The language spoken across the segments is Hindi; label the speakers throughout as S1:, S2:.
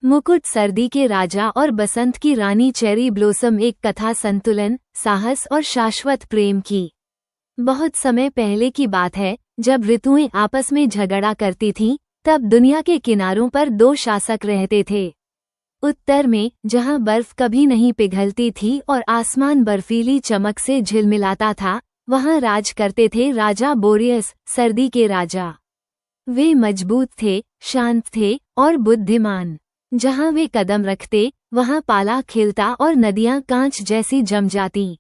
S1: मुकुट सर्दी के राजा और बसंत की रानी चेरी ब्लॉसम एक कथा संतुलन, साहस और शाश्वत प्रेम की। बहुत समय पहले की बात है, जब ऋतुएं आपस में झगड़ा करती थीं, तब दुनिया के किनारों पर दो शासक रहते थे। उत्तर में, जहां बर्फ कभी नहीं पिघलती थी और आसमान बर्फीली चमक से झिलमिलाता था, वहां राज करते थे राजा बोरियस, सर्दी के राजा। वे मजबूत थे, शांत थे और बुद्धिमान। जहां वे कदम रखते, वहां पाला खिलता और नदियां कांच जैसी जम जाती।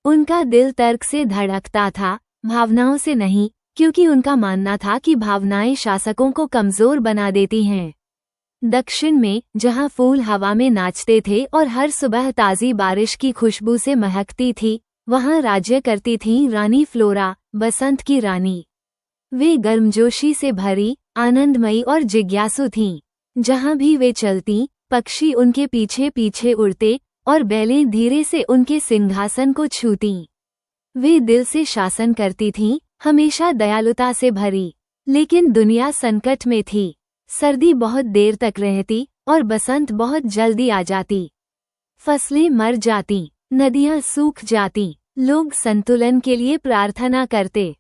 S1: उनका दिल तर्क से धड़कता था, भावनाओं से नहीं, क्योंकि उनका मानना था कि भावनाएं शासकों को कमजोर बना देती हैं। दक्षिण में, जहां फूल हवा में नाचते थे और हर सुबह ताज़ी बारिश की खुशबू से महकती थी, वहां राज्य करती थी रानी फ्लोरा, बसंत की रानी। वे गर्मजोशी से भरी, आनंदमयी और जिज्ञासु थीं। जहां भी वे चलती, पक्षी उनके पीछे पीछे उड़ते और बैलें धीरे से उनके सिंहासन को छूतीं। वे दिल से शासन करती थीं, हमेशा दयालुता से भरी। लेकिन दुनिया संकट में थी। सर्दी बहुत देर तक रहती और बसंत बहुत जल्दी आ जाती। फसलें मर जाती, नदियां सूख जाती, लोग संतुलन के लिए प्रार्थना करते।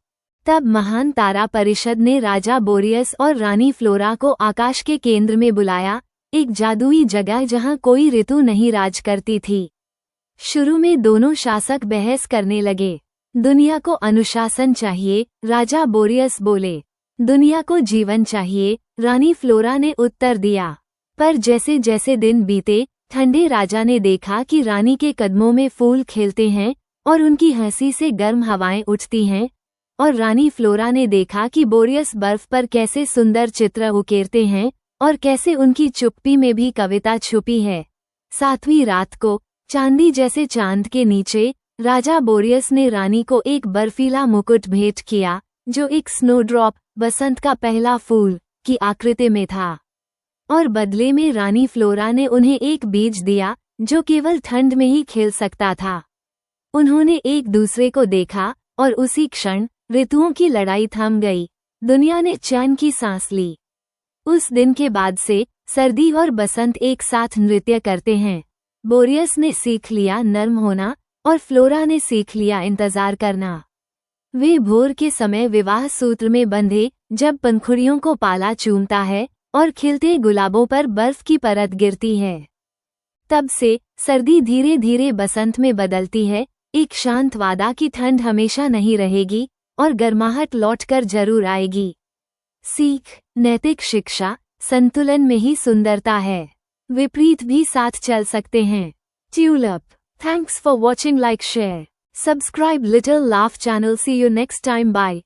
S1: तब महान तारा परिषद ने राजा बोरियस और रानी फ्लोरा को आकाश के केंद्र में बुलाया, एक जादुई जगह जहां कोई ऋतु नहीं राज करती थी। शुरू में दोनों शासक बहस करने लगे। दुनिया को अनुशासन चाहिए, राजा बोरियस बोले। दुनिया को जीवन चाहिए, रानी फ्लोरा ने उत्तर दिया। पर जैसे जैसे दिन बीते, ठंडे राजा ने देखा कि रानी के कदमों में फूल खिलते हैं और उनकी हंसी से गर्म हवाएं उठती हैं, और रानी फ्लोरा ने देखा कि बोरियस बर्फ पर कैसे सुंदर चित्र उकेरते हैं और कैसे उनकी चुप्पी में भी कविता छुपी है। 7वीं रात को, चांदी जैसे चांद के नीचे, राजा बोरियस ने रानी को एक बर्फीला मुकुट भेंट किया, जो एक स्नोड्रॉप, बसंत का पहला फूल, की आकृति में था। और बदले में रानी फ्लोरा ने उन्हें एक बीज दिया, जो केवल ठंड में ही खिल सकता था। उन्होंने एक दूसरे को देखा और उसी क्षण ऋतुओं की लड़ाई थम गई। दुनिया ने चैन की सांस ली। उस दिन के बाद से सर्दी और बसंत एक साथ नृत्य करते हैं। बोरियस ने सीख लिया नर्म होना और फ्लोरा ने सीख लिया इंतजार करना। वे भोर के समय विवाह सूत्र में बंधे, जब पंखुड़ियों को पाला चूमता है और खिलते गुलाबों पर बर्फ की परत गिरती है। तब से सर्दी धीरे धीरे बसंत में बदलती है, एक शांत वादा की ठंड हमेशा नहीं रहेगी और गर्माहट लौटकर जरूर आएगी। सीख, नैतिक शिक्षा, संतुलन में ही सुंदरता है। विपरीत भी साथ चल सकते हैं। Tulip. Thanks for watching. Like, share, subscribe Little Laugh channel. See you next time. Bye.